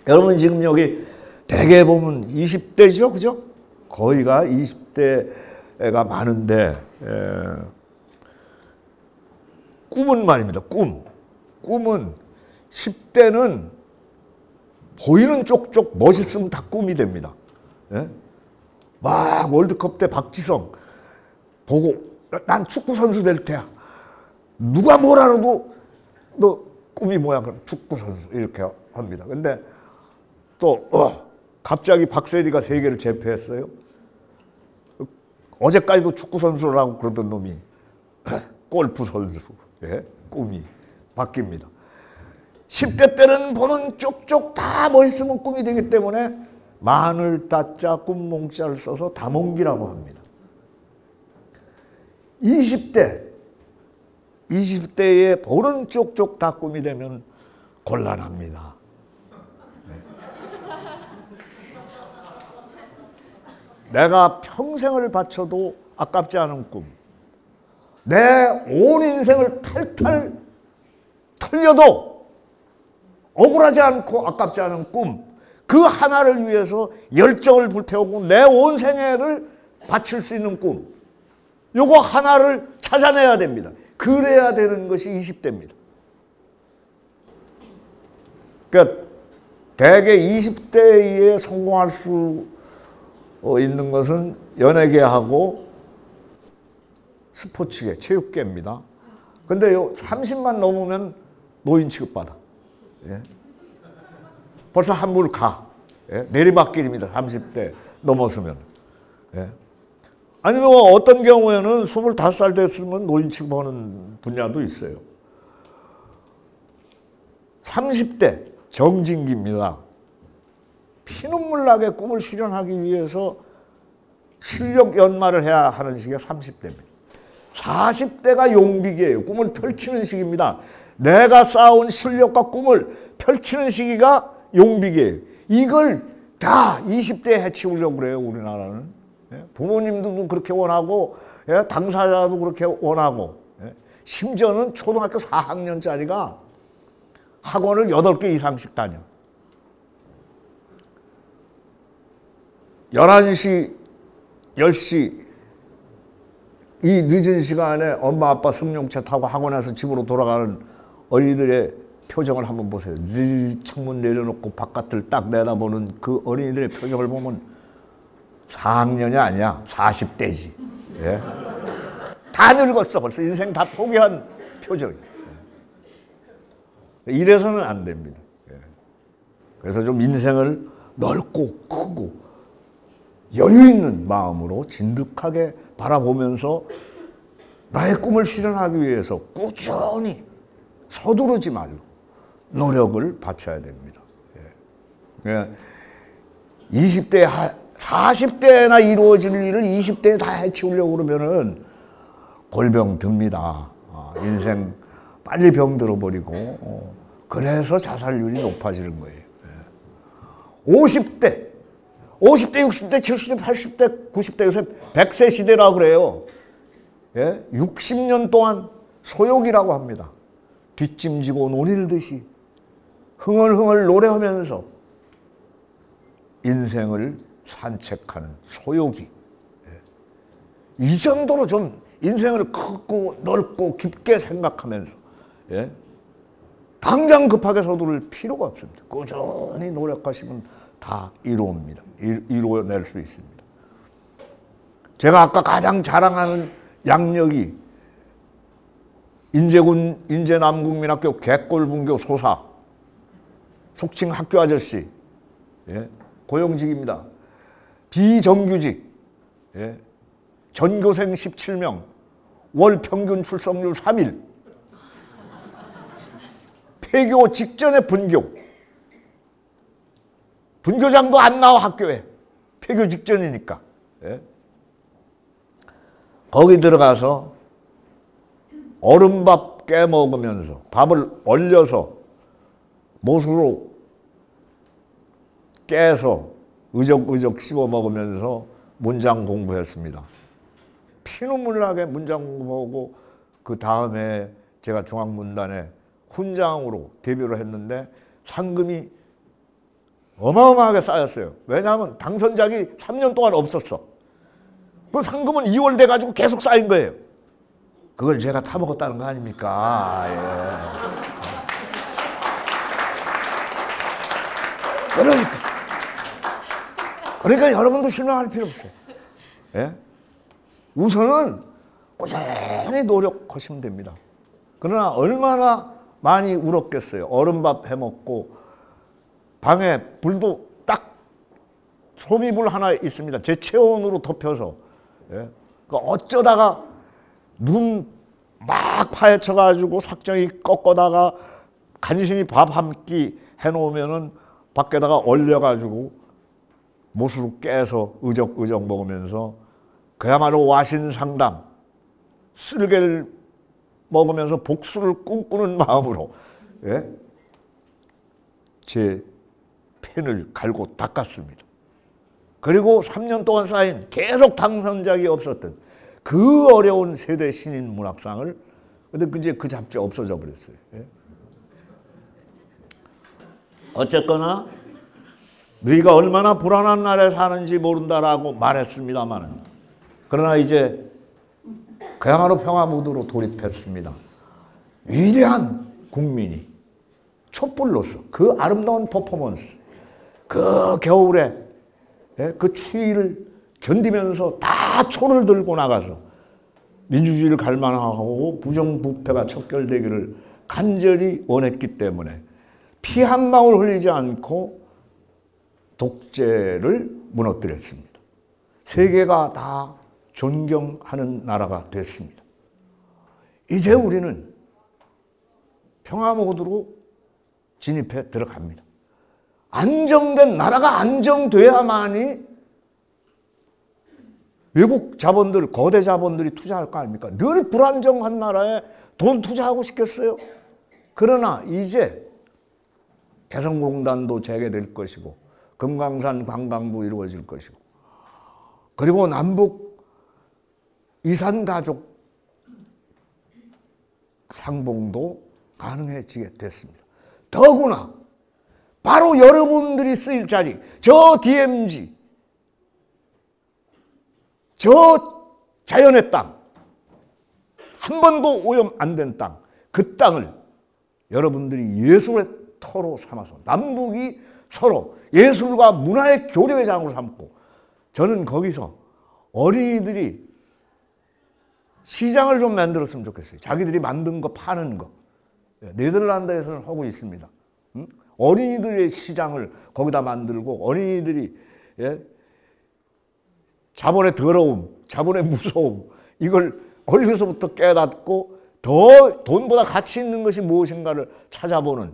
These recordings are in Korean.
여러분 지금 여기 대개 보면 20대죠, 그죠? 거의가 20대가 많은데 꿈은 말입니다. 꿈은 10대는 보이는 쪽쪽 멋있으면 다 꿈이 됩니다. 예? 막 월드컵 때 박지성 보고 난 축구 선수 될 테야. 누가 뭐라 해도 너 꿈이 뭐야? 그럼 축구 선수 이렇게 합니다. 근데 또 갑자기 박세리가 세계를 제패했어요. 어제까지도 축구 선수라고 그러던 놈이 골프 선수. 예? 꿈이 바뀝니다. 10대 때는 보는 쪽쪽 다 멋있으면 꿈이 되기 때문에 마늘 따자 꿈 몽자를 써서 다몽기라고 합니다. 20대에 보는 쪽쪽 다 꿈이 되면 곤란합니다. 내가 평생을 바쳐도 아깝지 않은 꿈, 내 온 인생을 탈탈 털려도 억울하지 않고 아깝지 않은 꿈, 그 하나를 위해서 열정을 불태우고 내 온 생애를 바칠 수 있는 꿈, 요거 하나를 찾아내야 됩니다. 그래야 되는 것이 20대입니다. 그러니까 대개 20대에 성공할 수 있는 것은 연예계하고 스포츠계, 체육계입니다. 근데 요 30만 넘으면 노인 취급받아. 예? 벌써 한물 가. 예? 내리막길입니다. 30대 넘었으면. 예? 아니면 어떤 경우에는 25살 됐으면 노인 취급하는 분야도 있어요. 30대 정진기입니다. 피눈물 나게 꿈을 실현하기 위해서 실력 연마를 해야 하는 시기가 30대입니다. 40대가 용비기예요. 꿈을 펼치는 시기입니다. 내가 쌓아온 실력과 꿈을 펼치는 시기가 용비기예요. 이걸 다 20대에 해치우려고 그래요, 우리나라는. 부모님도 그렇게 원하고, 당사자도 그렇게 원하고, 심지어는 초등학교 4학년짜리가 학원을 8개 이상씩 다녀. 11시, 10시 이 늦은 시간에 엄마 아빠 승용차 타고 학원에서 집으로 돌아가는 어린이들의 표정을 한번 보세요. 창문 내려놓고 바깥을 딱 내다보는 그 어린이들의 표정을 보면 4학년이 아니야. 40대지. 예? 다 늙었어. 벌써 인생 다 포기한 표정이에요. 이래서는 안 됩니다. 예. 그래서 좀 인생을 넓고 크고 여유 있는 마음으로 진득하게 바라보면서 나의 꿈을 실현하기 위해서 꾸준히 서두르지 말고 노력을 바쳐야 됩니다. 예. 20대, 40대나 이루어질 일을 20대에 다 해치우려고 그러면은 골병 듭니다. 인생 빨리 병들어버리고 그래서 자살률이 높아지는 거예요. 50대, 60대, 70대, 80대, 90대 요새 100세 시대라고 그래요. 60년 동안 소욕이라고 합니다. 뒷짐지고 노닐듯이 흥얼흥얼 노래하면서 인생을 산책하는 소욕이. 이 정도로 좀 인생을 크고 넓고 깊게 생각하면서 당장 급하게 서두를 필요가 없습니다. 꾸준히 노력하시면 다 이루어낼 수 있습니다. 제가 아까 가장 자랑하는 양력이 인제남국민학교 객골분교 소사, 속칭 학교 아저씨, 고용직입니다. 비정규직, 전교생 17명, 월 평균 출석률 3일, 폐교 직전에 분교장도 안 나와 학교에. 폐교 직전이니까. 거기 들어가서 얼음밥 깨먹으면서 밥을 얼려서 못으로 깨서 의적의적 씹어 먹으면서 문장 공부했습니다. 피눈물 나게 문장 공부하고 그 다음에 제가 중앙문단에 훈장으로 데뷔를 했는데 상금이 어마어마하게 쌓였어요. 왜냐하면 당선작이 3년 동안 없었어. 그 상금은 2월 돼가지고 계속 쌓인 거예요. 그걸 제가 타먹었다는 거 아닙니까? 예. 그러니까 여러분도 실망할 필요 없어요. 예? 우선은 꾸준히 노력하시면 됩니다. 그러나 얼마나 많이 울었겠어요. 얼음밥 해먹고 방에 불도 딱 소미불 하나 있습니다. 제 체온으로 덮여서. 예? 그러니까 어쩌다가 눈 막 파헤쳐가지고 삭정이 꺾어다가 간신히 밥 한 끼 해놓으면은 밖에다가 얼려가지고 못으로 깨서 의적의적 먹으면서 그야말로 와신상담, 쓸개를 먹으면서 복수를 꿈꾸는 마음으로 예? 제 펜을 갈고 닦았습니다. 그리고 3년 동안 쌓인 계속 당선작이 없었던 그 어려운 세대 신인 문학상을 근데 이제 그 잡지 없어져 버렸어요. 예? 어쨌거나 너희가 얼마나 불안한 나라에 사는지 모른다라고 말했습니다마는 그러나 이제 그야말로 평화 무드로 돌입했습니다. 위대한 국민이 촛불로서 그 아름다운 퍼포먼스, 그 겨울에 그 추위를 견디면서 다 초를 들고 나가서 민주주의를 갈망하고 부정부패가 척결되기를 간절히 원했기 때문에 피 한 방울 흘리지 않고 독재를 무너뜨렸습니다. 세계가 다 존경하는 나라가 됐습니다. 이제 우리는 평화 모드로 진입해 들어갑니다. 안정된 나라가 안정돼야만이 외국 자본들, 거대 자본들이 투자할 거 아닙니까? 늘 불안정한 나라에 돈 투자하고 싶겠어요? 그러나 이제 개성공단도 재개될 것이고 금강산 관광도 이루어질 것이고 그리고 남북 이산가족 상봉도 가능해지게 됐습니다. 더구나 바로 여러분들이 쓰일 자리, 저 DMZ, 저 자연의 땅, 한 번도 오염 안 된 땅, 그 땅을 여러분들이 예술의 터로 삼아서 남북이 서로 예술과 문화의 교류의 장으로 삼고 저는 거기서 어린이들이 시장을 좀 만들었으면 좋겠어요. 자기들이 만든 거 파는 거. 네덜란드에서는 하고 있습니다. 어린이들의 시장을 거기다 만들고 어린이들이 자본의 더러움, 자본의 무서움 이걸 어려서부터 깨닫고 더 돈보다 가치 있는 것이 무엇인가를 찾아보는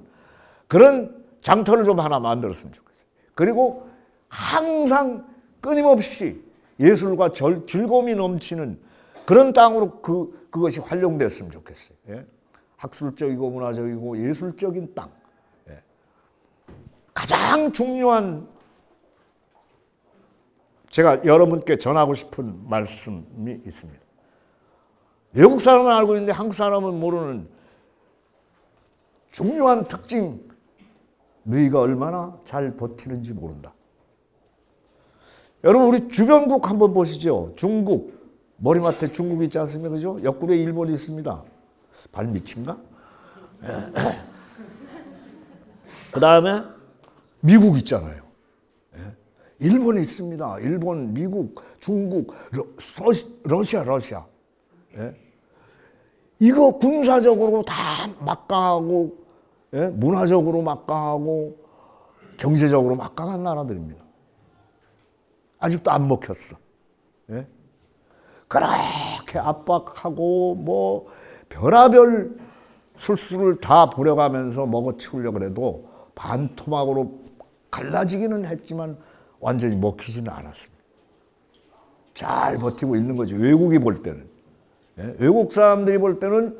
그런 장터를 좀 하나 만들었으면 좋겠어요. 그리고 항상 끊임없이 예술과 즐거움이 넘치는 그런 땅으로 그것이 활용됐으면 좋겠어요. 예? 학술적이고 문화적이고 예술적인 땅. 예. 가장 중요한 제가 여러분께 전하고 싶은 말씀이 있습니다. 외국 사람은 알고 있는데 한국 사람은 모르는 중요한 특징, 너희가 얼마나 잘 버티는지 모른다. 여러분 우리 주변국 한번 보시죠. 중국, 머리맡에 중국 있지 않습니까? 그죠? 옆구리에 일본이 있습니다. 발 밑인가? 그 다음에 미국 있잖아요. 일본이 있습니다. 일본, 미국, 중국, 러시아. 이거 군사적으로 다 막강하고 문화적으로 막강하고 경제적으로 막강한 나라들입니다. 아직도 안 먹혔어. 그렇게 압박하고 뭐 별의별 술수를 다 부려가면서 먹어치우려고 해도 반토막으로 갈라지기는 했지만 완전히 먹히지는 않았습니다. 잘 버티고 있는 거죠. 외국이 볼 때는. 외국 사람들이 볼 때는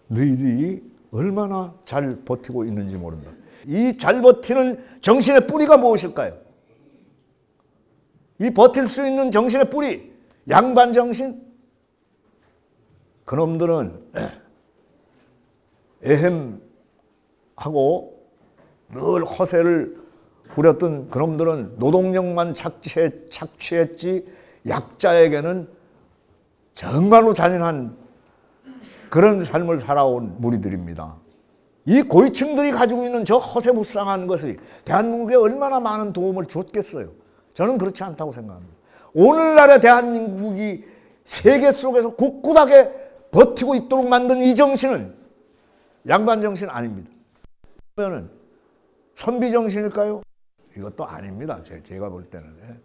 너희들이 얼마나 잘 버티고 있는지 모른다. 이 잘 버티는 정신의 뿌리가 무엇일까요? 이 버틸 수 있는 정신의 뿌리, 양반 정신? 그놈들은 에헴하고 늘 허세를 부렸던 그놈들은 노동력만 착취했지 약자에게는 정말로 잔인한 그런 삶을 살아온 무리들입니다. 이 고위층들이 가지고 있는 저 허세무쌍한 것이 대한민국에 얼마나 많은 도움을 줬겠어요. 저는 그렇지 않다고 생각합니다. 오늘날의 대한민국이 세계 속에서 굳굳하게 버티고 있도록 만든 이 정신은 양반 정신 아닙니다. 그러면 선비 정신일까요? 이것도 아닙니다. 제가 볼 때는.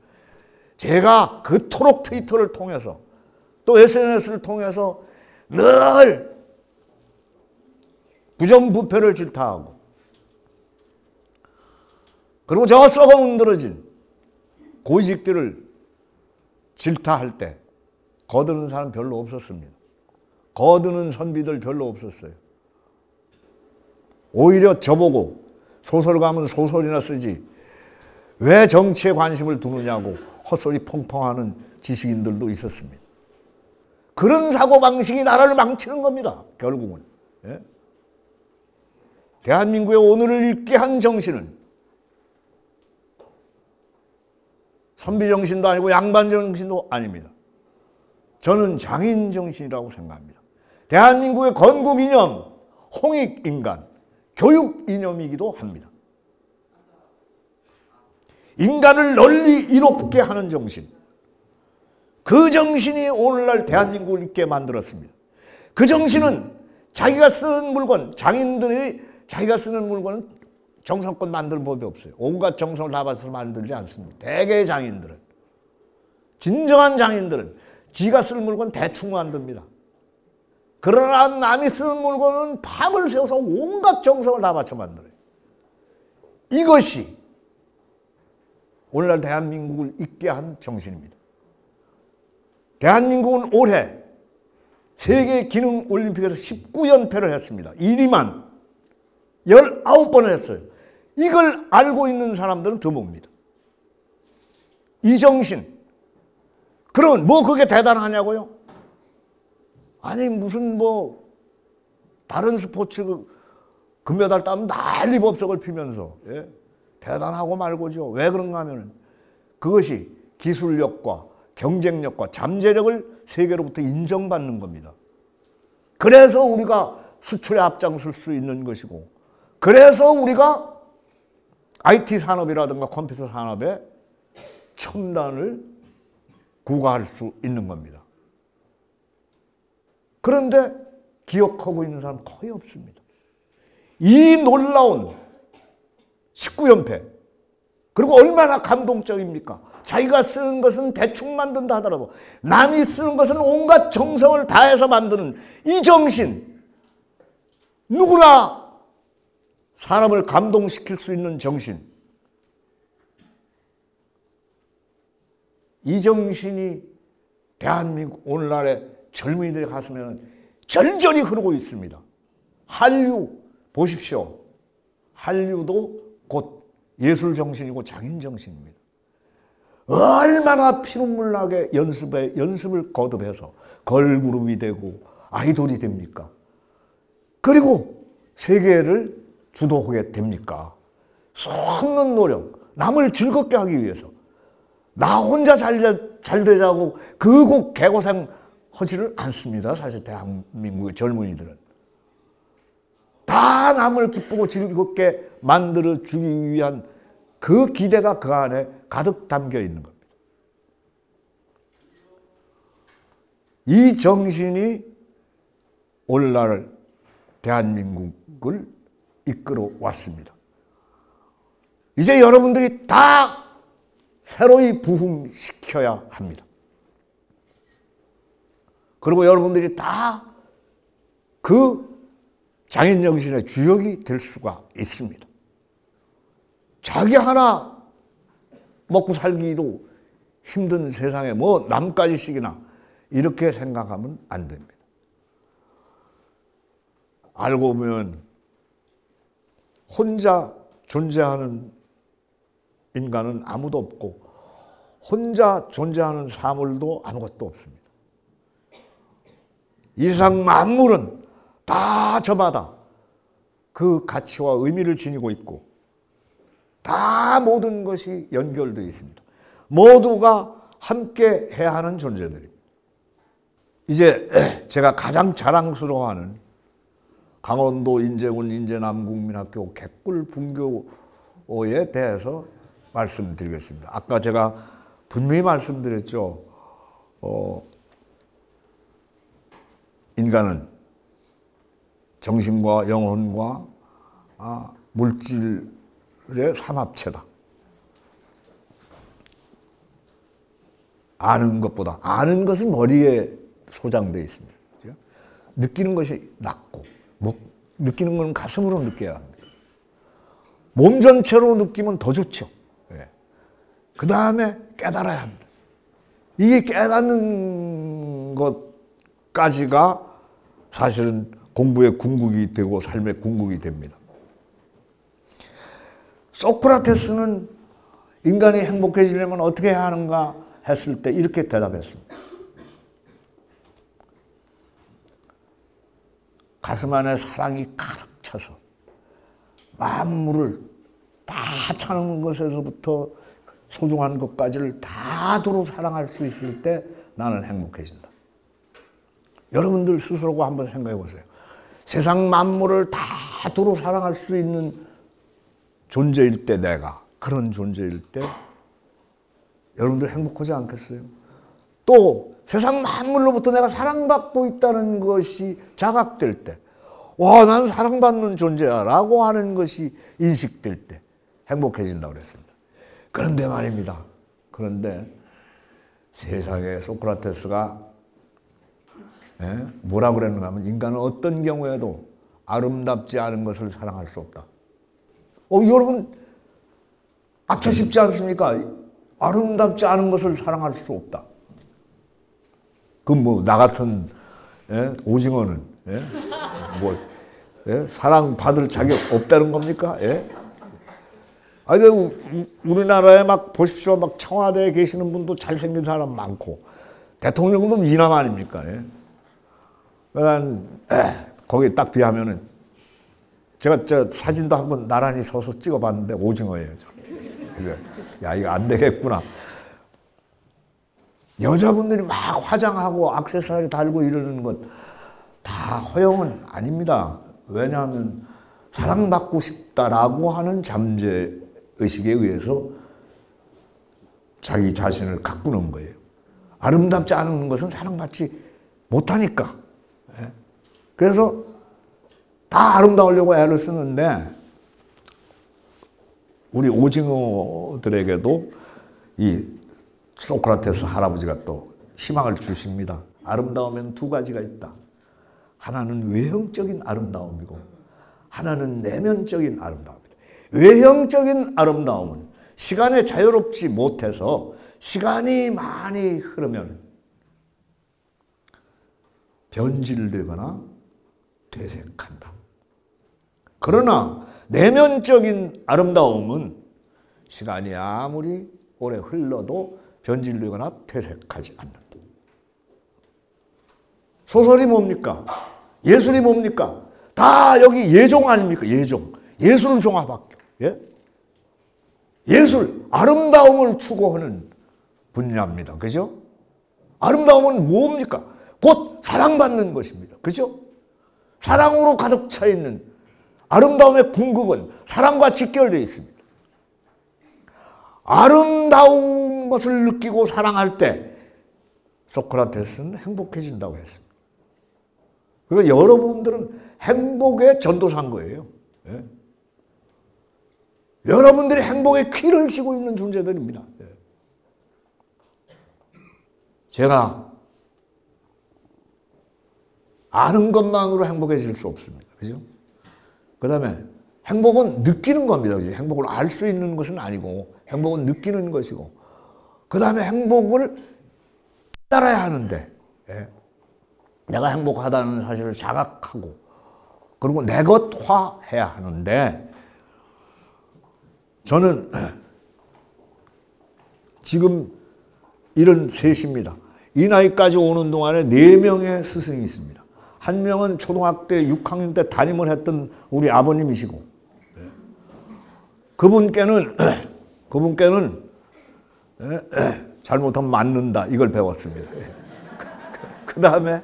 제가 그토록 트위터를 통해서 또 SNS를 통해서 늘 부정부패를 질타하고 그리고 저 썩어 문드러진 고위직들을 질타할 때 거드는 사람 별로 없었습니다. 거드는 선비들 별로 없었어요. 오히려 저보고 소설가면 소설이나 쓰지 왜 정치에 관심을 두느냐고 헛소리 펑펑하는 지식인들도 있었습니다. 그런 사고방식이 나라를 망치는 겁니다. 결국은. 예? 대한민국의 오늘을 읽게 한 정신은 선비 정신도 아니고 양반 정신도 아닙니다. 저는 장인 정신이라고 생각합니다. 대한민국의 건국 이념, 홍익 인간, 교육 이념이기도 합니다. 인간을 널리 이롭게 하는 정신. 그 정신이 오늘날 대한민국을 있게 만들었습니다. 그 정신은 자기가 쓰는 물건, 장인들이 자기가 쓰는 물건은 정성껏 만드는 법이 없어요. 온갖 정성을 다 받아서 만들지 않습니다. 대개의 장인들은. 진정한 장인들은 지가 쓸 물건 대충 만듭니다. 그러나 남이 쓰는 물건은 밤을 새워서 온갖 정성을 다 바쳐 만들어요. 이것이 오늘날 대한민국을 있게 한 정신입니다. 대한민국은 올해 세계 기능 올림픽에서 19연패를 했습니다. 1위만 19번을 했어요. 이걸 알고 있는 사람들은 드뭅니다. 이 정신. 그러면 뭐 그게 대단하냐고요? 아니 무슨 뭐 다른 스포츠 금메달 따면 난리 법석을 피면서 예? 대단하고 말고죠. 왜 그런가 하면 그것이 기술력과 경쟁력과 잠재력을 세계로부터 인정받는 겁니다. 그래서 우리가 수출에 앞장설 수 있는 것이고 그래서 우리가 IT 산업이라든가 컴퓨터 산업에 첨단을 구가할 수 있는 겁니다. 그런데 기억하고 있는 사람 거의 없습니다. 이 놀라운 19연패 그리고 얼마나 감동적입니까? 자기가 쓰는 것은 대충 만든다 하더라도 남이 쓰는 것은 온갖 정성을 다해서 만드는 이 정신, 누구나 사람을 감동시킬 수 있는 정신, 이 정신이 대한민국 오늘날의 젊은이들의 가슴에는 절절히 흐르고 있습니다. 한류 보십시오. 한류도 곧 예술 정신이고 장인 정신입니다. 얼마나 피눈물 나게 연습을 거듭해서 걸그룹이 되고 아이돌이 됩니까? 그리고 세계를 주도하게 됩니까? 수없는 노력, 남을 즐겁게 하기 위해서 나 혼자 잘 되자고 그 곡 개고생 하지를 않습니다. 사실 대한민국의 젊은이들은. 다 남을 기쁘고 즐겁게 만들어주기 위한 그 기대가 그 안에 가득 담겨 있는 겁니다. 이 정신이 오늘날 대한민국을 이끌어 왔습니다. 이제 여러분들이 다 새로이 부흥시켜야 합니다. 그리고 여러분들이 다 그 장인정신의 주역이 될 수가 있습니다. 자기 하나 먹고 살기도 힘든 세상에 뭐 남까지씩이나 이렇게 생각하면 안 됩니다. 알고 보면 혼자 존재하는 인간은 아무도 없고 혼자 존재하는 사물도 아무것도 없습니다. 이 세상 만물은 다 저마다 그 가치와 의미를 지니고 있고 다 모든 것이 연결되어 있습니다. 모두가 함께 해야 하는 존재들입니다. 이제 제가 가장 자랑스러워하는 강원도 인제군 인제남국민학교 객굴분교에 대해서 말씀드리겠습니다. 아까 제가 분명히 말씀드렸죠. 인간은 정신과 영혼과 물질의 삼합체다. 아는 것보다, 아는 것은 머리에 소장되어 있습니다. 그렇죠? 느끼는 것이 낫고, 느끼는 건 가슴으로 느껴야 합니다. 몸 전체로 느끼면 더 좋죠. 예. 그 다음에 깨달아야 합니다. 이게 깨닫는 것까지가 사실은 공부의 궁극이 되고 삶의 궁극이 됩니다. 소크라테스는 인간이 행복해지려면 어떻게 해야 하는가 했을 때 이렇게 대답했습니다. 가슴 안에 사랑이 가득 차서 만물을 다 차는 것에서부터 소중한 것까지를 다 도로 사랑할 수 있을 때 나는 행복해진다. 여러분들 스스로가 한번 생각해 보세요. 세상 만물을 다 도로 사랑할 수 있는 존재일 때, 내가 그런 존재일 때 여러분들 행복하지 않겠어요? 또 세상 만물로부터 내가 사랑받고 있다는 것이 자각될 때, 와, 나는 사랑받는 존재야 라고 하는 것이 인식될 때 행복해진다고 그랬습니다. 그런데 말입니다. 그런데 세상에 소크라테스가 뭐라 그랬는가 하면, 인간은 어떤 경우에도 아름답지 않은 것을 사랑할 수 없다. 여러분, 악차 싶지 않습니까? 아름답지 않은 것을 사랑할 수 없다. 그럼 나 같은 오징어는 사랑받을 자격 없다는 겁니까? 아니, 우리나라에 막 보십시오. 막 청와대에 계시는 분도 잘생긴 사람 많고, 대통령도 미남 아닙니까? 거기에 딱 비하면은, 제가 저 사진도 한번 나란히 서서 찍어봤는데 오징어예요. 야, 이거 안 되겠구나. 여자분들이 막 화장하고 액세서리 달고 이러는 것 다 허용은 아닙니다. 왜냐하면 사랑받고 싶다라고 하는 잠재의식에 의해서 자기 자신을 가꾸는 거예요. 아름답지 않은 것은 사랑받지 못하니까. 그래서 다 아름다우려고 애를 쓰는데, 우리 오징어들에게도 이 소크라테스 할아버지가 또 희망을 주십니다. 아름다움에는 두 가지가 있다. 하나는 외형적인 아름다움이고 하나는 내면적인 아름다움이다. 외형적인 아름다움은 시간에 자유롭지 못해서 시간이 많이 흐르면 변질되거나 퇴색한다. 그러나 내면적인 아름다움은 시간이 아무리 오래 흘러도 변질되거나 퇴색하지 않는다. 소설이 뭡니까? 예술이 뭡니까? 다 여기 예종 아닙니까? 예종. 예술종합학교. 예? 예술, 아름다움을 추구하는 분야입니다. 그죠? 아름다움은 뭡니까? 곧 사랑받는 것입니다. 그죠? 사랑으로 가득 차 있는 아름다움의 궁극은 사랑과 직결되어 있습니다. 아름다운 것을 느끼고 사랑할 때 소크라테스는 행복해진다고 했습니다. 그러니까 여러분들은 행복의 전도사인 거예요. 예? 여러분들이 행복의 키를 쥐고 있는 존재들입니다. 예. 제가 아는 것만으로 행복해질 수 없습니다. 그죠? 그 다음에 행복은 느끼는 겁니다. 행복을 알 수 있는 것은 아니고 행복은 느끼는 것이고, 그 다음에 행복을 따라야 하는데, 예. 내가 행복하다는 사실을 자각하고 그리고 내 것화해야 하는데, 저는 지금 73입니다. 이 나이까지 오는 동안에 4명의 스승이 있습니다. 한 명은 초등학교 6학년 때 담임을 했던 우리 아버님이시고, 그분께는 잘못하면 맞는다 이걸 배웠습니다. 그 다음에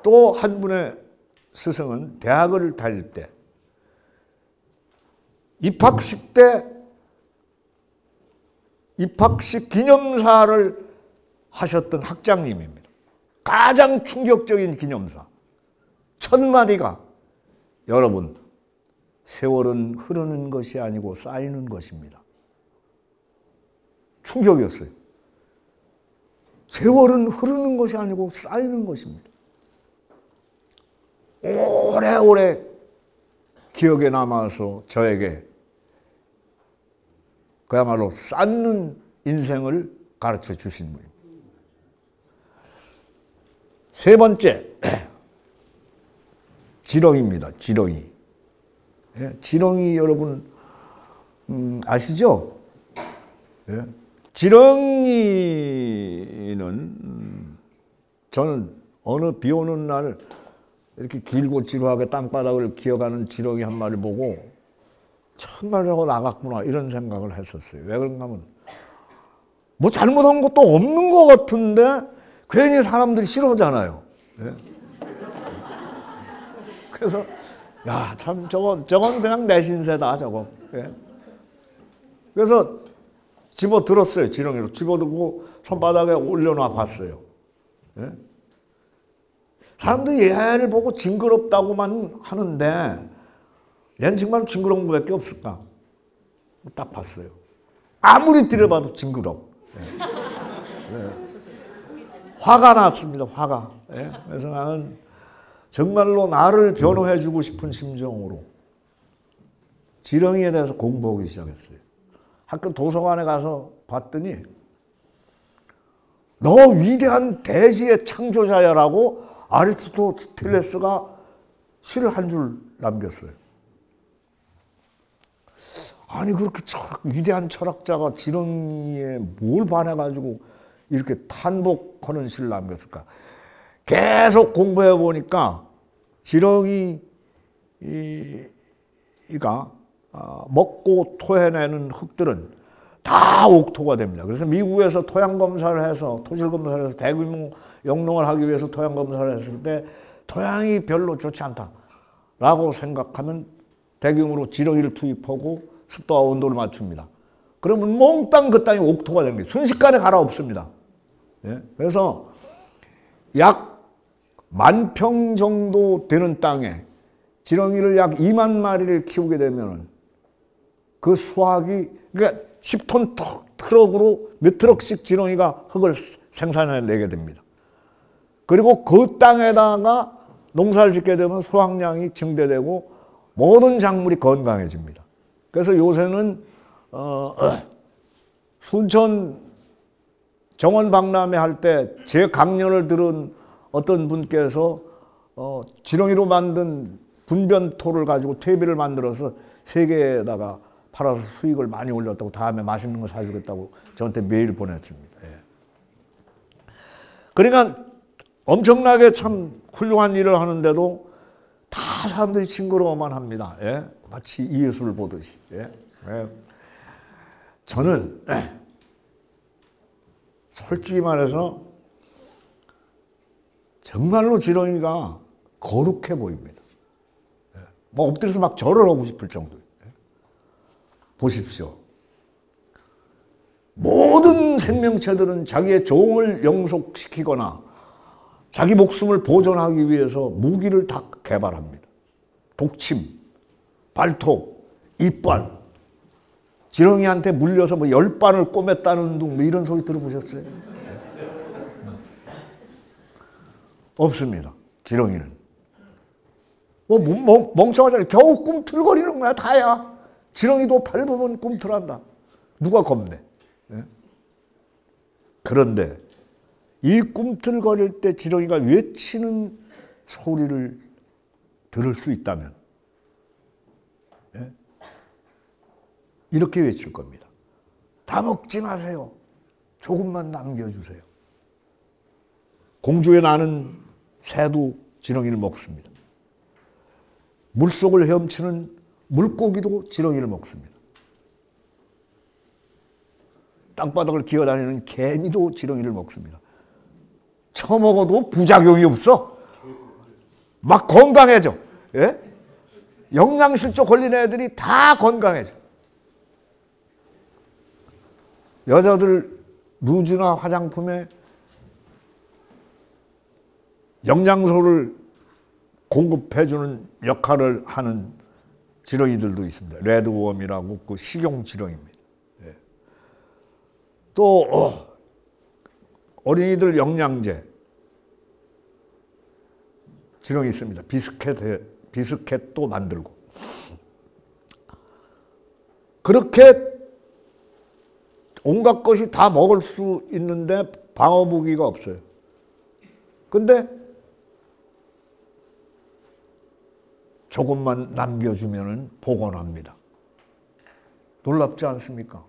또 한 분의 스승은 대학을 다닐 때 입학식 때 입학식 기념사를 하셨던 학장님입니다. 가장 충격적인 기념사. 첫 마디가 여러분 세월은 흐르는 것이 아니고 쌓이는 것입니다. 충격이었어요. 세월은 흐르는 것이 아니고 쌓이는 것입니다. 오래오래 기억에 남아서 저에게 그야말로 쌓는 인생을 가르쳐 주신 분입니다. 세 번째, 지렁이입니다. 지렁이. 지렁이 여러분 아시죠? 지렁이는 저는 어느 비 오는 날 이렇게 길고 지루하게 땅바닥을 기어가는 지렁이 한 마리 보고 정말 저거 나갔구나 이런 생각을 했었어요. 왜 그런가 하면 뭐 잘못한 것도 없는 것 같은데 괜히 사람들이 싫어하잖아요. 그래서 야, 참 저건 그냥 내 신세다 저거. 그래서 집어들었어요. 지렁이로 집어들고 손바닥에 올려놔 봤어요. 사람들이 얘를 보고 징그럽다고만 하는데 얘는 정말 징그러운 것밖에 없을까? 딱 봤어요. 아무리 들여봐도 징그러워. 화가 났습니다. 화가. 그래서 나는 정말로 나를 변호해주고 싶은 심정으로 지렁이에 대해서 공부하기 시작했어요. 학교 도서관에 가서 봤더니 너 위대한 대지의 창조자야라고 아리스토텔레스가 시를 한 줄 남겼어요. 아니 그렇게 위대한 철학자가 지렁이에 뭘 반해가지고 이렇게 탄복하는 시를 남겼을까? 계속 공부해 보니까 지렁이가 먹고 토해내는 흙들은 다 옥토가 됩니다. 그래서 미국에서 토양 검사를 해서 토질 검사를 해서 대규모 영농을 하기 위해서 토양 검사를 했을 때 토양이 별로 좋지 않다라고 생각하면 대규모로 지렁이를 투입하고 습도와 온도를 맞춥니다. 그러면 몽땅 그 땅이 옥토가 되는 거예요. 순식간에 갈아엎습니다. 그래서 약 10,000평 정도 되는 땅에 지렁이를 약 2만 마리를 키우게 되면 그 수확이 그러니까 10톤 트럭으로 몇 트럭씩 지렁이가 흙을 생산해내게 됩니다. 그리고 그 땅에다가 농사를 짓게 되면 수확량이 증대되고 모든 작물이 건강해집니다. 그래서 요새는 순천 정원 박람회 할 때 제 강연을 들은 어떤 분께서 지렁이로 만든 분변토를 가지고 퇴비를 만들어서 세계에다가 팔아서 수익을 많이 올렸다고 다음에 맛있는 거 사주겠다고 저한테 메일 보냈습니다. 그러니까 엄청나게 참 훌륭한 일을 하는데도 다 사람들이 징그러워만 합니다. 마치 예술 보듯이. 저는 솔직히 말해서 정말로 지렁이가 거룩해 보입니다. 뭐 엎드려서 막 절을 하고 싶을 정도예요. 보십시오. 모든 생명체들은 자기의 종을 영속시키거나 자기 목숨을 보존하기 위해서 무기를 다 개발합니다. 독침, 발톱, 이빨. 지렁이한테 물려서 뭐 10반을 꼬맸다는 둥 뭐 이런 소리 들어보셨어요? 없습니다. 지렁이는. 뭐 멍청하잖아요. 겨우 꿈틀거리는 거야 다야. 지렁이도 밟으면 꿈틀한다. 누가 겁내? 그런데 이 꿈틀거릴 때 지렁이가 외치는 소리를 들을 수 있다면 이렇게 외칠 겁니다. 다 먹지 마세요. 조금만 남겨주세요. 공주에 나는 새도 지렁이를 먹습니다. 물속을 헤엄치는 물고기도 지렁이를 먹습니다. 땅바닥을 기어다니는 개미도 지렁이를 먹습니다. 처먹어도 부작용이 없어. 막 건강해져. 예? 영양실조 걸린 애들이 다 건강해져. 여자들 루즈나 화장품에 영양소를 공급해주는 역할을 하는 지렁이들도 있습니다. 레드웜이라고 그 식용 지렁이입니다. 예. 또 어린이들 영양제 지렁이 있습니다. 비스켓도 만들고. 그렇게 온갖 것이 다 먹을 수 있는데 방어 무기가 없어요. 근데 조금만 남겨주면 복원합니다. 놀랍지 않습니까?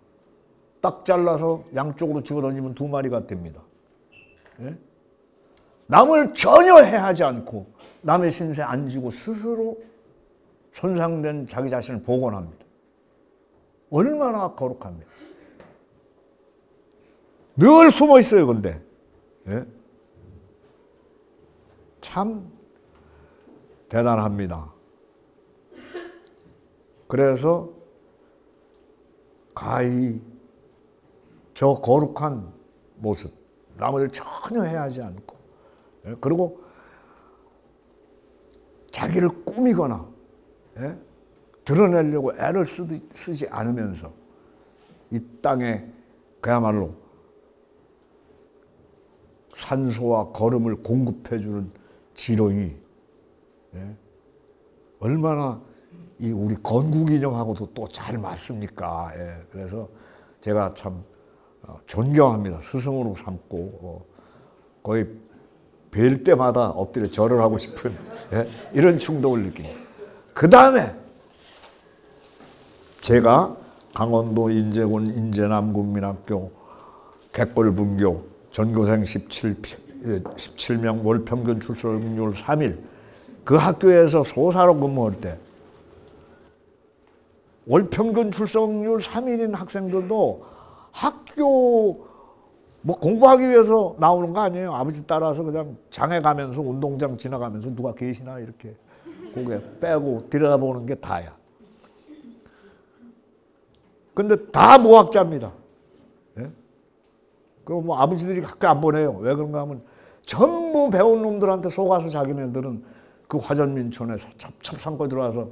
딱 잘라서 양쪽으로 집어던지면 2마리가 됩니다. 예? 남을 전혀 해하지 않고 남의 신세 안 지고 스스로 손상된 자기 자신을 복원합니다. 얼마나 거룩합니다. 늘 숨어 있어요, 근데. 예? 참 대단합니다. 그래서 가히 저 거룩한 모습, 남을 전혀 해하지 않고, 예? 그리고 자기를 꾸미거나 예? 드러내려고 애를 쓰지 않으면서 이 땅에 그야말로 산소와 거름을 공급해주는 지렁이, 예? 얼마나 이 우리 건국인형하고도 또 잘 맞습니까? 예? 그래서 제가 참 존경합니다. 스승으로 삼고 거의 뵐 때마다 엎드려 절을 하고 싶은 예? 이런 충동을 느낍니다. 그 다음에 제가 강원도 인제군 인제남국민학교 객골분교 전교생 17명 월 평균 출석률 3일 그 학교에서 소사로 근무할 때 월 평균 출석률 3일인 학생들도 학교 뭐 공부하기 위해서 나오는 거 아니에요. 아버지 따라서 그냥 장에 가면서 운동장 지나가면서 누가 계시나 이렇게 고개 빼고 들여다보는 게 다야. 근데 다 모학자입니다. 예? 그 뭐 아버지들이 학교 안 보내요. 왜 그런가 하면 전부 배운 놈들한테 속아서 자기네들은 그 화전민촌에 첩상고 들어와서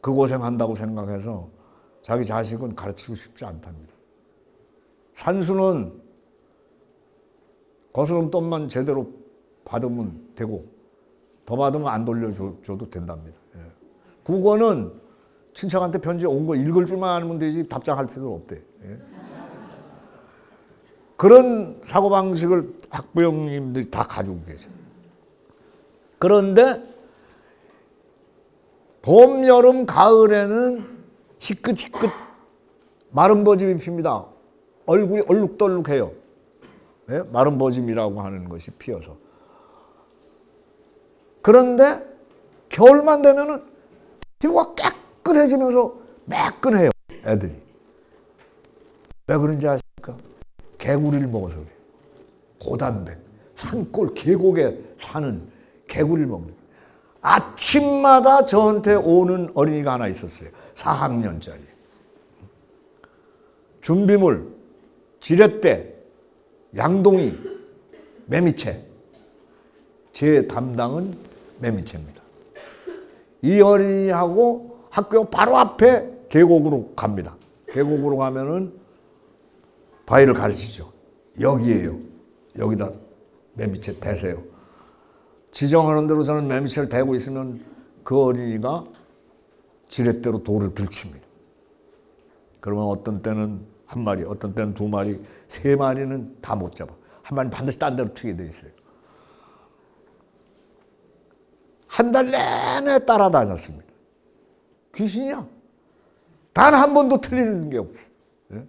그 고생한다고 생각해서 자기 자식은 가르치고 싶지 않답니다. 산수는 거스름돈만 제대로 받으면 되고 더 받으면 안 돌려줘도 된답니다. 예. 국어는 친척한테 편지 온 거 읽을 줄만 알면 되지 답장할 필요 없대. 예. 그런 사고방식을 학부형님들이 다 가지고 계세요. 그런데 봄, 여름, 가을에는 희끗희끗 마른 버짐이 핍니다. 얼굴이 얼룩덜룩해요. 예? 마른 버짐이라고 하는 것이 피어서. 그런데 겨울만 되면은 피부가 깨끗해지면서 매끈해요, 애들이. 왜 그런지 아십니까? 개구리를 먹어서 그래요. 고단백, 산골 계곡에 사는 개구리를 먹는 거예요. 아침마다 저한테 오는 어린이가 하나 있었어요. 4학년짜리. 준비물, 지렛대, 양동이, 매미채. 제 담당은 매미채입니다. 이 어린이하고 학교 바로 앞에 계곡으로 갑니다. 계곡으로 가면은 바위를 가르치죠. 여기에요. 여기다 매미채 대세요. 지정하는 대로 저는 매미채를 대고 있으면 그 어린이가 지렛대로 돌을 들칩니다. 그러면 어떤 때는 한 마리, 어떤 때는 2마리, 3마리는 다 못 잡아. 한 마리는 반드시 딴 데로 튀게 돼 있어요. 한 달 내내 따라다녔습니다. 귀신이야. 단 한 번도 틀리는 게 없어. 예?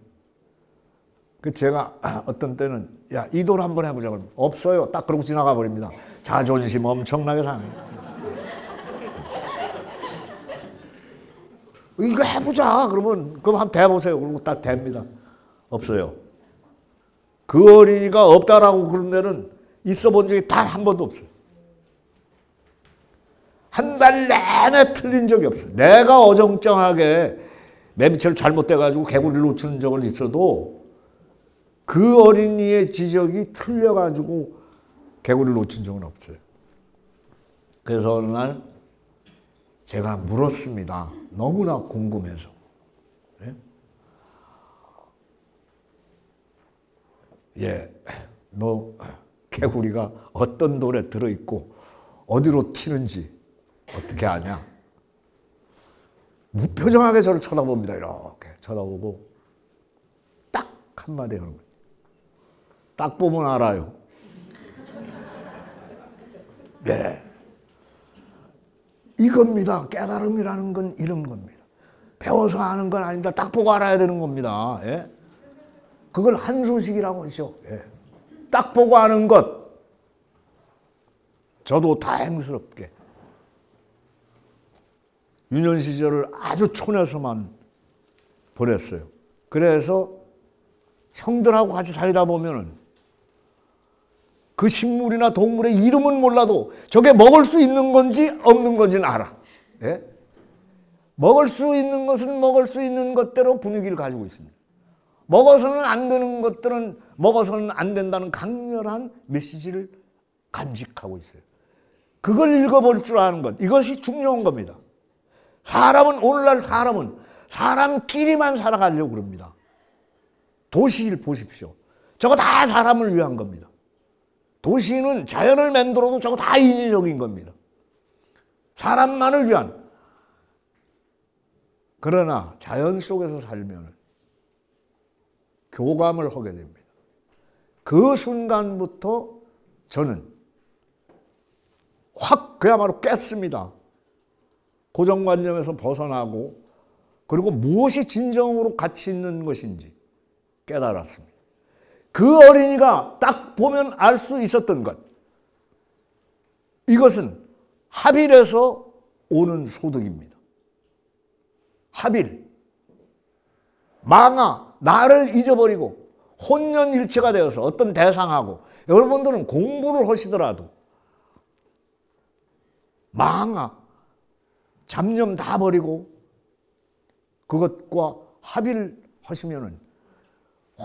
그 제가 어떤 때는 야, 이 돌 한번 해보자. 그러면 없어요. 딱 그러고 지나가 버립니다. 자존심 엄청나게 상해요. 이거 해보자. 그러면 그럼 한번 대보세요. 그리고 딱 됩니다. 없어요. 그 어린이가 없다라고 그런 데는 있어 본 적이 단 한 번도 없어요. 한 달 내내 틀린 적이 없어요. 내가 어정쩡하게 매미철 잘못돼가지고 개구리를 놓치는 적은 있어도 그 어린이의 지적이 틀려가지고 개구리를 놓친 적은 없어요. 그래서 어느 날 제가 물었습니다. 너무나 궁금해서. 예? 예, 너 개구리가 어떤 돌에 들어있고 어디로 튀는지 어떻게 아냐? 무표정하게 저를 쳐다봅니다. 이렇게 쳐다보고 딱 한마디 하는 거예요. 딱 보면 알아요. 네. 이겁니다. 깨달음이라는 건 이런 겁니다. 배워서 아는 건 아닙니다. 딱 보고 알아야 되는 겁니다. 예? 그걸 한소식이라고 하죠. 예. 딱 보고 아는 것. 저도 다행스럽게 유년 시절을 아주 촌에서만 보냈어요. 그래서 형들하고 같이 살다 보면은 그 식물이나 동물의 이름은 몰라도 저게 먹을 수 있는 건지 없는 건지는 알아. 예? 먹을 수 있는 것은 먹을 수 있는 것대로 분위기를 가지고 있습니다. 먹어서는 안 되는 것들은 먹어서는 안 된다는 강렬한 메시지를 간직하고 있어요. 그걸 읽어볼 줄 아는 것, 이것이 중요한 겁니다. 오늘날 사람은 사람끼리만 살아가려고 그럽니다. 도시를 보십시오. 저거 다 사람을 위한 겁니다. 도시는 자연을 만들어도 저거 다 인위적인 겁니다. 사람만을 위한. 그러나 자연 속에서 살면 교감을 하게 됩니다. 그 순간부터 저는 확 그야말로 깼습니다. 고정관념에서 벗어나고 그리고 무엇이 진정으로 가치 있는 것인지 깨달았습니다. 그 어린이가 딱 보면 알 수 있었던 것. 이것은 하빌에서 오는 소득입니다. 하빌. 망아, 나를 잊어버리고 혼연일체가 되어서 어떤 대상하고, 여러분들은 공부를 하시더라도 망아, 잡념 다 버리고 그것과 합일하시면은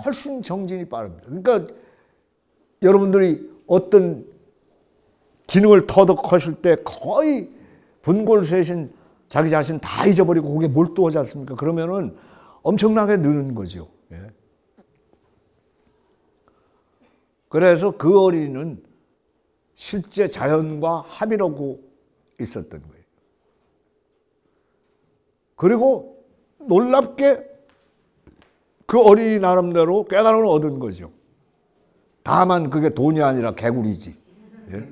훨씬 정진이 빠릅니다. 그러니까 여러분들이 어떤 기능을 터득하실 때 거의 분골쇄신 자기 자신 다 잊어버리고 거기에 몰두하지 않습니까? 그러면은 엄청나게 느는 거죠. 예. 그래서 그 어린이는 실제 자연과 합일하고 있었던 거예요. 그리고 놀랍게 그 어린이 나름대로 깨달음을 얻은 거죠. 다만 그게 돈이 아니라 개구리지. 예?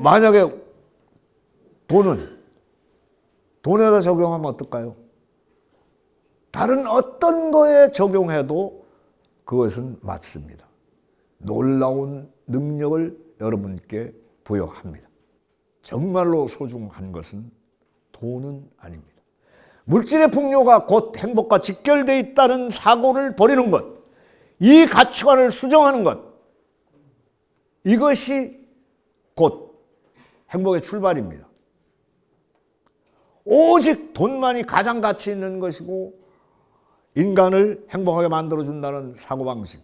만약에 돈에다 적용하면 어떨까요? 다른 어떤 거에 적용해도 그것은 맞습니다. 놀라운 능력을 여러분께 부여합니다. 정말로 소중한 것은 돈은 아닙니다. 물질의 풍요가 곧 행복과 직결되어 있다는 사고를 버리는 것, 이 가치관을 수정하는 것, 이것이 곧 행복의 출발입니다. 오직 돈만이 가장 가치 있는 것이고 인간을 행복하게 만들어준다는 사고방식.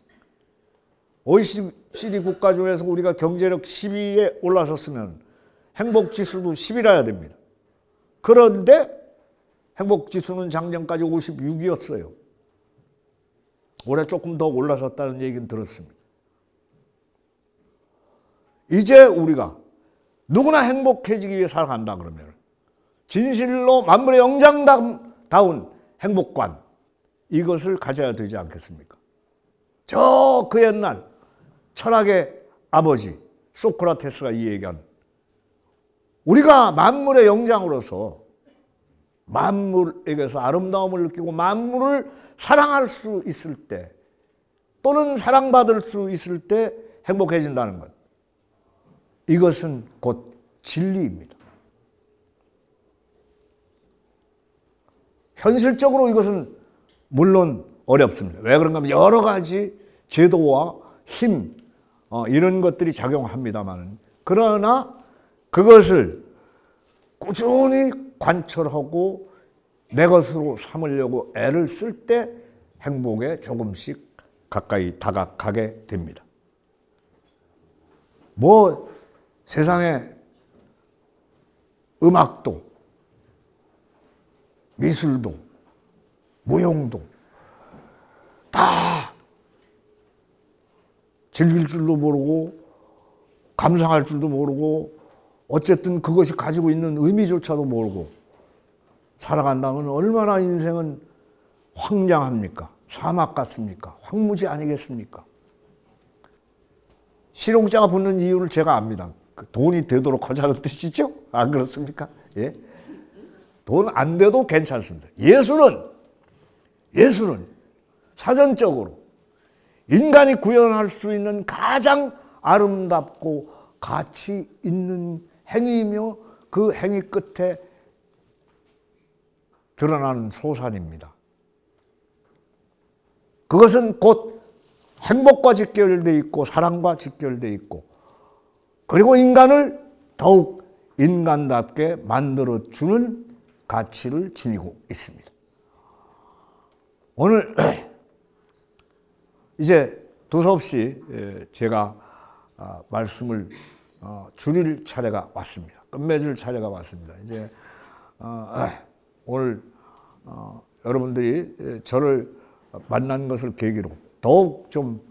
OECD 국가 중에서 우리가 경제력 10위에 올라섰으면 행복지수도 10이라야 됩니다. 그런데 행복지수는 작년까지 56이었어요. 올해 조금 더 올라섰다는 얘기는 들었습니다. 이제 우리가 누구나 행복해지기 위해 살아간다 그러면 진실로 만물의 영장다운 행복관, 이것을 가져야 되지 않겠습니까? 저 그 옛날 철학의 아버지 소크라테스가 이 얘기한, 우리가 만물의 영장으로서 만물에게서 아름다움을 느끼고 만물을 사랑할 수 있을 때, 또는 사랑받을 수 있을 때 행복해진다는 것, 이것은 곧 진리입니다. 현실적으로 이것은 물론 어렵습니다. 왜 그런가 하면 여러 가지 제도와 힘 이런 것들이 작용합니다만, 그러나 그것을 꾸준히 관철하고 내 것으로 삼으려고 애를 쓸 때 행복에 조금씩 가까이 다가가게 됩니다. 뭐 세상에 음악도 미술도 무용도 다 즐길 줄도 모르고 감상할 줄도 모르고 어쨌든 그것이 가지고 있는 의미조차도 모르고 살아간다면 얼마나 인생은 황량합니까? 사막 같습니까? 황무지 아니겠습니까? 실용자가 붙는 이유를 제가 압니다. 돈이 되도록 하자는 뜻이죠? 안 그렇습니까? 예? 돈 안 돼도 괜찮습니다. 예술은 사전적으로 인간이 구현할 수 있는 가장 아름답고 가치 있는 행위이며 그 행위 끝에 드러나는 소산입니다. 그것은 곧 행복과 직결되어 있고 사랑과 직결되어 있고 그리고 인간을 더욱 인간답게 만들어주는 가치를 지니고 있습니다. 오늘 이제 두서없이 제가 말씀을 줄일 차례가 왔습니다. 끝맺을 차례가 왔습니다. 이제 오늘 여러분들이 저를 만난 것을 계기로 더욱 좀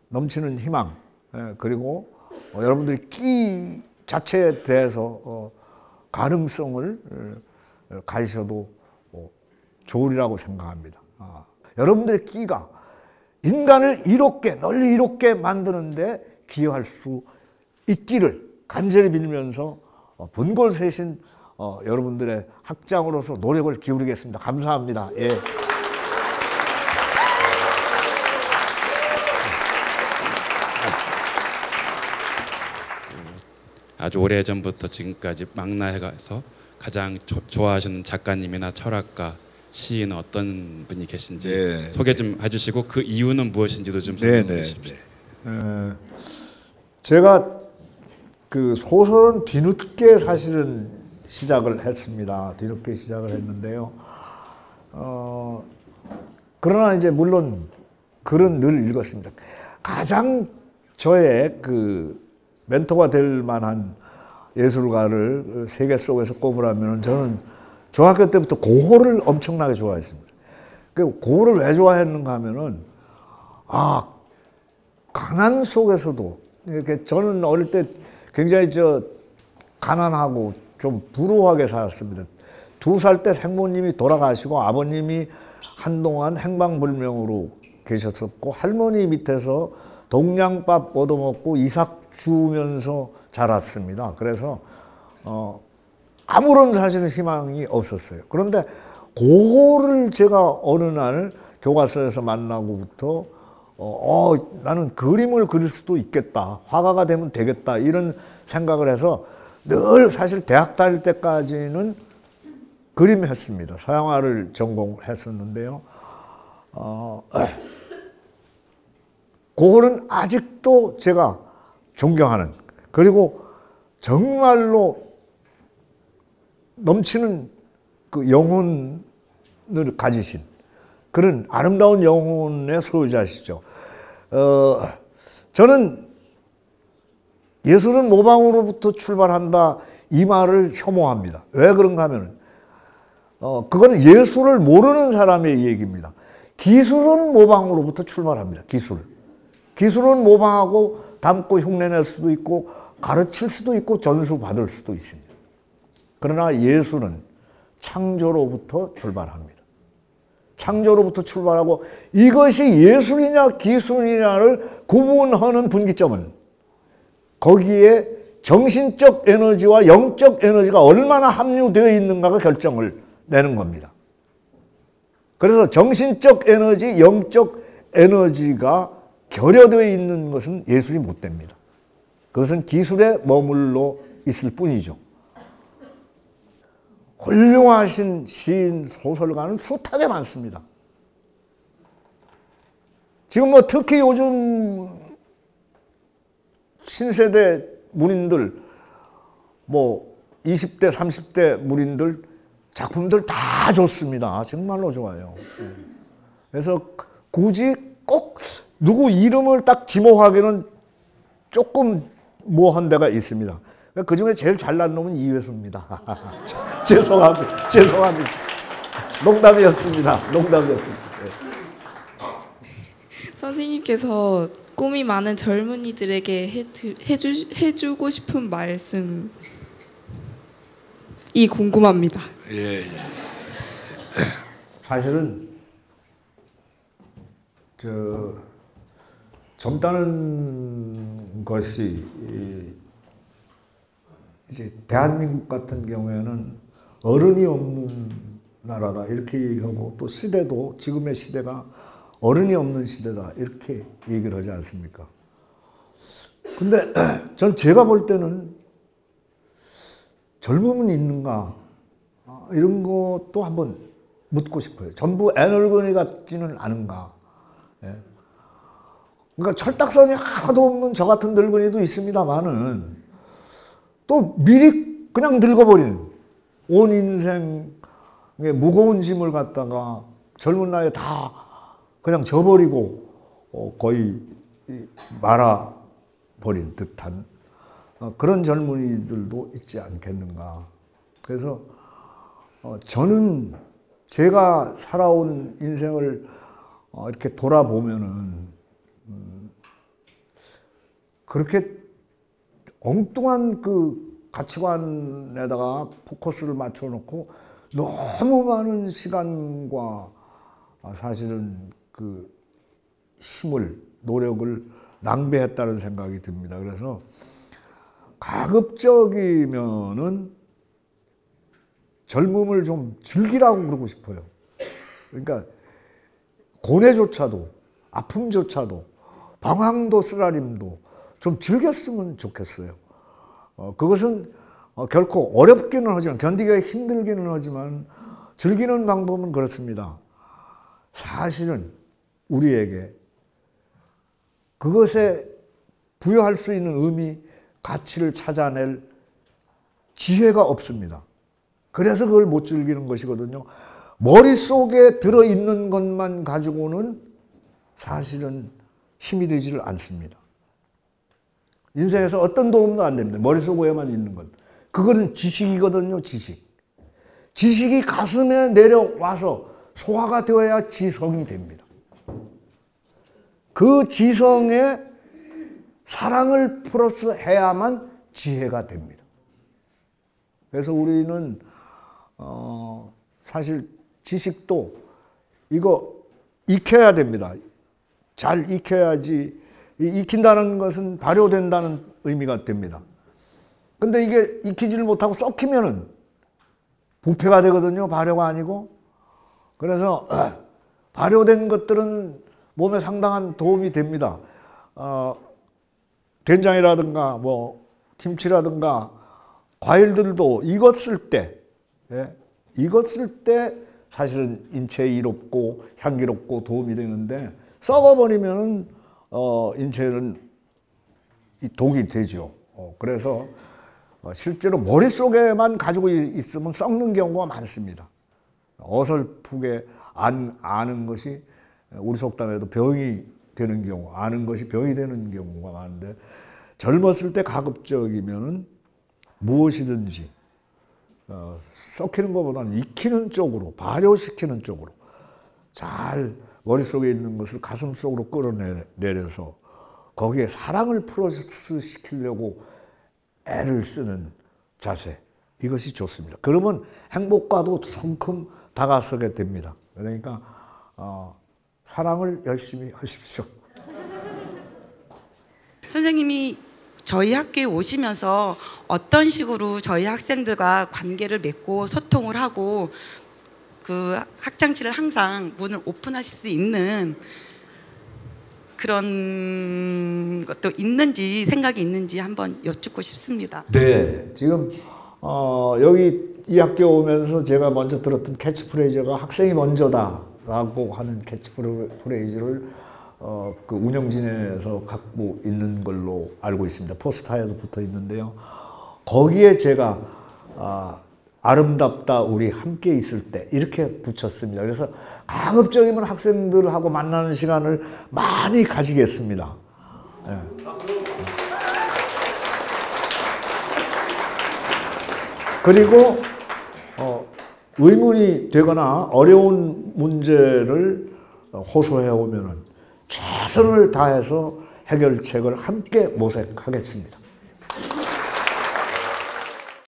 넘치는 희망 그리고 여러분들이 끼 자체에 대해서 가능성을 가지셔도 좋으리라고 생각합니다. 여러분들의 끼가 인간을 이롭게 널리 이롭게 만드는데 기여할 수 있기를 간절히 빌면서 분골세신 여러분들의 학장으로서 노력을 기울이겠습니다. 감사합니다. 예. 아주 오래전부터 지금까지 망라해가서 가장 좋아하시는 작가님이나 철학가, 시인은 어떤 분이 계신지 네, 소개 좀 해주시고 그 이유는 무엇인지도 좀 설명해 주십시오. 제가 그 소설은 뒤늦게 사실은 시작을 했습니다. 뒤늦게 시작을 했는데요. 그러나 이제 물론 글은 늘 읽었습니다. 가장 저의 그 멘토가 될 만한 예술가를 세계 속에서 꼽으라면 저는 중학교 때부터 고흐를 엄청나게 좋아했습니다. 고흐를 왜 좋아했는가 하면은 가난 속에서도 이렇게 저는 어릴 때 굉장히 가난하고 좀 불우하게 살았습니다. 2살 때 생모님이 돌아가시고 아버님이 한동안 행방불명으로 계셨었고 할머니 밑에서 동냥밥 얻어먹고 이삭 주면서 자랐습니다. 그래서 아무런 사실은 희망이 없었어요. 그런데 고흐를 제가 어느 날 교과서에서 만나고부터 나는 그림을 그릴 수도 있겠다. 화가가 되면 되겠다. 이런 생각을 해서 늘 사실 대학 다닐 때까지는 그림했습니다. 서양화를 전공했었는데요. 고흐는 아직도 제가 존경하는 그리고 정말로 넘치는 그 영혼을 가지신 그런 아름다운 영혼의 소유자시죠. 저는 예술은 모방으로부터 출발한다 이 말을 혐오합니다. 왜 그런가 하면 그거는 예술을 모르는 사람의 얘기입니다. 기술은 모방으로부터 출발합니다. 기술은 모방하고 담고 흉내낼 수도 있고 가르칠 수도 있고 전수 받을 수도 있습니다. 그러나 예술은 창조로부터 출발합니다. 창조로부터 출발하고 이것이 예술이냐 기술이냐를 구분하는 분기점은 거기에 정신적 에너지와 영적 에너지가 얼마나 함유되어 있는가가 결정을 내는 겁니다. 그래서 정신적 에너지, 영적 에너지가 결여되어 있는 것은 예술이 못 됩니다. 그것은 기술에 머물러 있을 뿐이죠. 훌륭하신 시인, 소설가는 숱하게 많습니다. 지금 뭐 특히 요즘 신세대 문인들, 뭐 20대, 30대 문인들 작품들 다 좋습니다. 정말로 좋아요. 그래서 굳이 꼭 누구 이름을 딱 지목하기는 조금 뭐한 데가 있습니다. 그 중에 제일 잘난 놈은 이회수입니다. 죄송합니다. 죄송합니다. 농담이었습니다. 농담이었습니다. 선생님께서 꿈이 많은 젊은이들에게 해주고 싶은 말씀이 궁금합니다. 예. 사실은 젊다는 것이 이제 대한민국 같은 경우에는 어른이 없는 나라다 이렇게 얘기하고, 또 시대도 지금의 시대가 어른이 없는 시대다 이렇게 얘기를 하지 않습니까? 근데 전 제가 볼 때는 젊음은 있는가 이런 것도 한번 묻고 싶어요. 전부 애늙은이 같지는 않은가. 예. 그러니까 철딱선이 하나도 없는 저 같은 늙은이도 있습니다만은 또 미리 그냥 늙어버린, 온 인생의 무거운 짐을 갖다가 젊은 나이에 다 그냥 져버리고 거의 말아버린 듯한 그런 젊은이들도 있지 않겠는가. 그래서 저는 제가 살아온 인생을 이렇게 돌아보면은 그렇게 엉뚱한 그 가치관에다가 포커스를 맞춰놓고 너무 많은 시간과 사실은 그 힘을, 노력을 낭비했다는 생각이 듭니다. 그래서 가급적이면은 젊음을 좀 즐기라고 그러고 싶어요. 그러니까 고뇌조차도, 아픔조차도, 방황도 쓰라림도 좀 즐겼으면 좋겠어요. 그것은 결코 어렵기는 하지만, 견디기가 힘들기는 하지만 즐기는 방법은 그렇습니다. 사실은 우리에게 그것에 부여할 수 있는 의미, 가치를 찾아낼 지혜가 없습니다. 그래서 그걸 못 즐기는 것이거든요. 머릿속에 들어있는 것만 가지고는 사실은 힘이 되지를 않습니다. 인생에서 어떤 도움도 안 됩니다. 머릿속에만 있는 것. 그거는 지식이거든요, 지식. 지식이 가슴에 내려와서 소화가 되어야 지성이 됩니다. 그 지성에 사랑을 플러스 해야만 지혜가 됩니다. 그래서 우리는 사실 지식도 이거 익혀야 됩니다. 잘 익혀야지, 익힌다는 것은 발효된다는 의미가 됩니다. 근데 이게 익히지를 못하고 썩히면은 부패가 되거든요. 발효가 아니고. 그래서 발효된 것들은 몸에 상당한 도움이 됩니다. 된장이라든가 뭐 김치라든가 과일들도 익었을 때, 익었을 때 사실은 인체에 이롭고 향기롭고 도움이 되는데, 썩어버리면은 인체는 독이 되죠. 그래서 실제로 머릿속에만 가지고 있으면 썩는 경우가 많습니다. 어설프게 아는 것이 우리 속담에도 병이 되는 경우, 아는 것이 병이 되는 경우가 많은데, 젊었을 때 가급적이면은 무엇이든지 썩히는 것보다는 익히는 쪽으로, 발효시키는 쪽으로 잘 머릿속에 있는 것을 가슴 속으로 끌어내려서 거기에 사랑을 플러스 시키려고 애를 쓰는 자세, 이것이 좋습니다. 그러면 행복과도 성큼 다가서게 됩니다. 그러니까 사랑을 열심히 하십시오. 선생님이 저희 학교에 오시면서 어떤 식으로 저희 학생들과 관계를 맺고 소통을 하고 그 학창시를 항상 문을 오픈하실 수 있는 그런 것도 있는지, 생각이 있는지 한번 여쭙고 싶습니다. 네, 지금 여기 이 학교 오면서 제가 먼저 들었던 캐치프레이즈가 학생이 먼저다라고 하는 캐치프레이즈를 그 운영진에서 갖고 있는 걸로 알고 있습니다. 포스터에도 붙어 있는데요. 거기에 제가 아름답다 우리 함께 있을 때 이렇게 붙였습니다. 그래서 가급적이면 학생들하고 만나는 시간을 많이 가지겠습니다. 예. 그리고 의문이 되거나 어려운 문제를 호소해 오면은 최선을 다해서 해결책을 함께 모색하겠습니다.